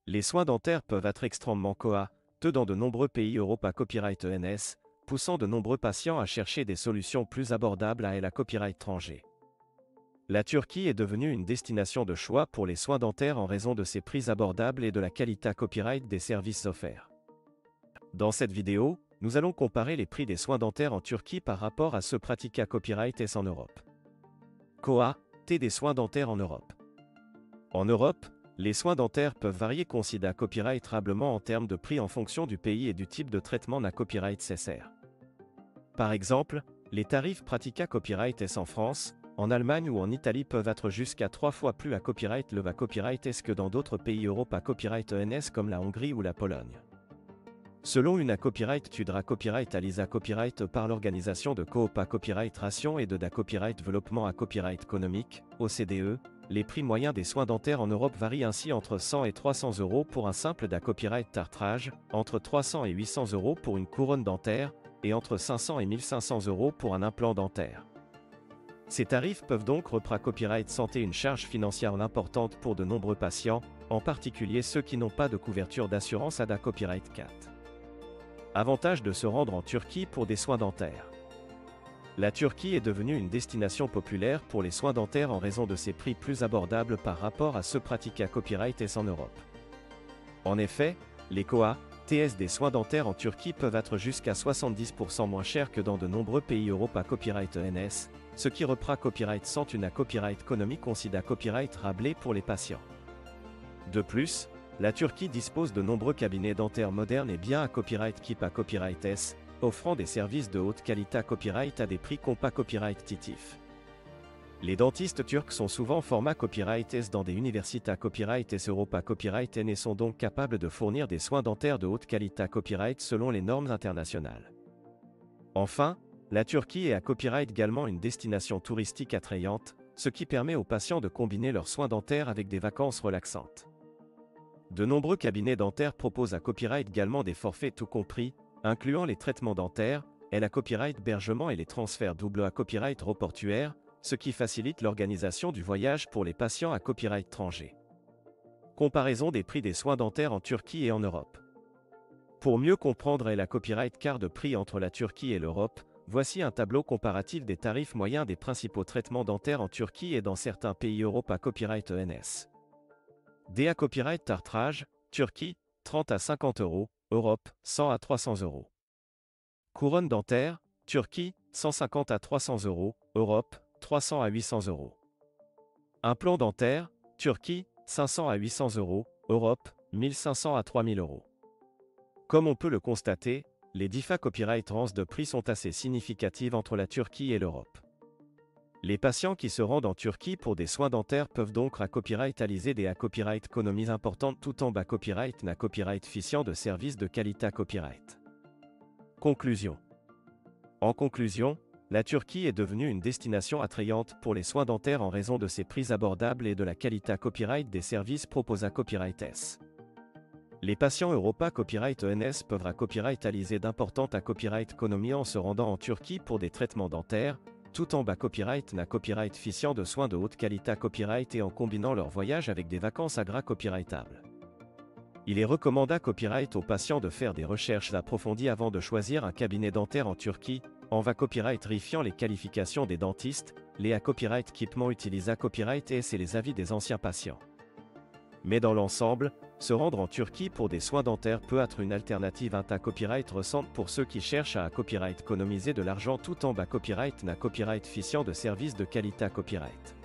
Les soins dentaires peuvent être extrêmement coûteux dans de nombreux pays Europe à copyright ENS, poussant de nombreux patients à chercher des solutions plus abordables à la copyright étranger. La Turquie est devenue une destination de choix pour les soins dentaires en raison de ses prix abordables et de la qualité copyright des services offerts. Dans cette vidéo, nous allons comparer les prix des soins dentaires en Turquie par rapport à ceux pratiqués à copyright en Europe. Coût des soins dentaires en Europe. En Europe, les soins dentaires peuvent varier considérablement en termes de prix en fonction du pays et du type de traitement na copyright CSR. Par exemple, les tarifs pratiqués à copyright en France, en Allemagne ou en Italie peuvent être jusqu'à 3 fois plus à copyright le copyright que dans d'autres pays Europe à copyright ENS comme la Hongrie ou la Pologne. Selon une copyright Tudra copyright Alisa copyright par l'organisation de coop à copyright ration et de da copyright développement à copyright économique, OCDE, les prix moyens des soins dentaires en Europe varient ainsi entre 100 et 300 euros pour un simple da copyright tartrage, entre 300 et 800 euros pour une couronne dentaire, et entre 500 et 1500 euros pour un implant dentaire. Ces tarifs peuvent donc reprendre copyright santé une charge financière importante pour de nombreux patients, en particulier ceux qui n'ont pas de couverture d'assurance à da copyright 4. Avantage de se rendre en Turquie pour des soins dentaires. La Turquie est devenue une destination populaire pour les soins dentaires en raison de ses prix plus abordables par rapport à ceux pratiqués à copyright en Europe. En effet, les coûts des soins dentaires en Turquie peuvent être jusqu'à 70% moins chers que dans de nombreux pays Europe à copyright ENS, ce qui reprend copyright sans une copyright économique considère copyright rablé pour les patients. De plus, la Turquie dispose de nombreux cabinets dentaires modernes et bien à copyright keep à copyright S, offrant des services de haute qualité à copyright à des prix compas copyright titif. Les dentistes turcs sont souvent format copyright S dans des universités à copyright S Europe à copyright N et sont donc capables de fournir des soins dentaires de haute qualité à copyright selon les normes internationales. Enfin, la Turquie est à copyright également une destination touristique attrayante, ce qui permet aux patients de combiner leurs soins dentaires avec des vacances relaxantes. De nombreux cabinets dentaires proposent à copyright également des forfaits tout compris, incluant les traitements dentaires, la copyright hébergement et les transferts double à copyright aéroportuaire, ce qui facilite l'organisation du voyage pour les patients à copyright étranger. Comparaison des prix des soins dentaires en Turquie et en Europe. Pour mieux comprendre la copyright quart de prix entre la Turquie et l'Europe, voici un tableau comparatif des tarifs moyens des principaux traitements dentaires en Turquie et dans certains pays Europe à copyright ENS. DA copyright tartrage, Turquie, 30 à 50 euros, Europe, 100 à 300 euros. Couronne dentaire, Turquie, 150 à 300 euros, Europe, 300 à 800 euros. Implant dentaire, Turquie, 500 à 800 euros, Europe, 1500 à 3000 euros. Comme on peut le constater, les différences copyright ranges de prix sont assez significatives entre la Turquie et l'Europe. Les patients qui se rendent en Turquie pour des soins dentaires peuvent donc copyrightaliser des copyright économies importantes tout en bas copyright na copyright ficiant de services de qualité à copyright. Conclusion. En conclusion, la Turquie est devenue une destination attrayante pour les soins dentaires en raison de ses prix abordables et de la qualité à copyright des services proposés à copyright S. Les patients Europa copyright ENS peuvent copyrightaliser d'importantes copyright économies en se rendant en Turquie pour des traitements dentaires, tout en bas copyright na copyright ficiant de soins de haute qualité à copyright et en combinant leur voyage avec des vacances copyrightables. Il est recommandé à copyright aux patients de faire des recherches approfondies avant de choisir un cabinet dentaire en Turquie, en copyright vérifiant les qualifications des dentistes, les copyright équipements utilisés à copyright S et les avis des anciens patients. Mais dans l'ensemble, se rendre en Turquie pour des soins dentaires peut être une alternative à copyright récente pour ceux qui cherchent à copyright économiser de l'argent tout en bas copyright na copyright ficiant de services de qualité à copyright.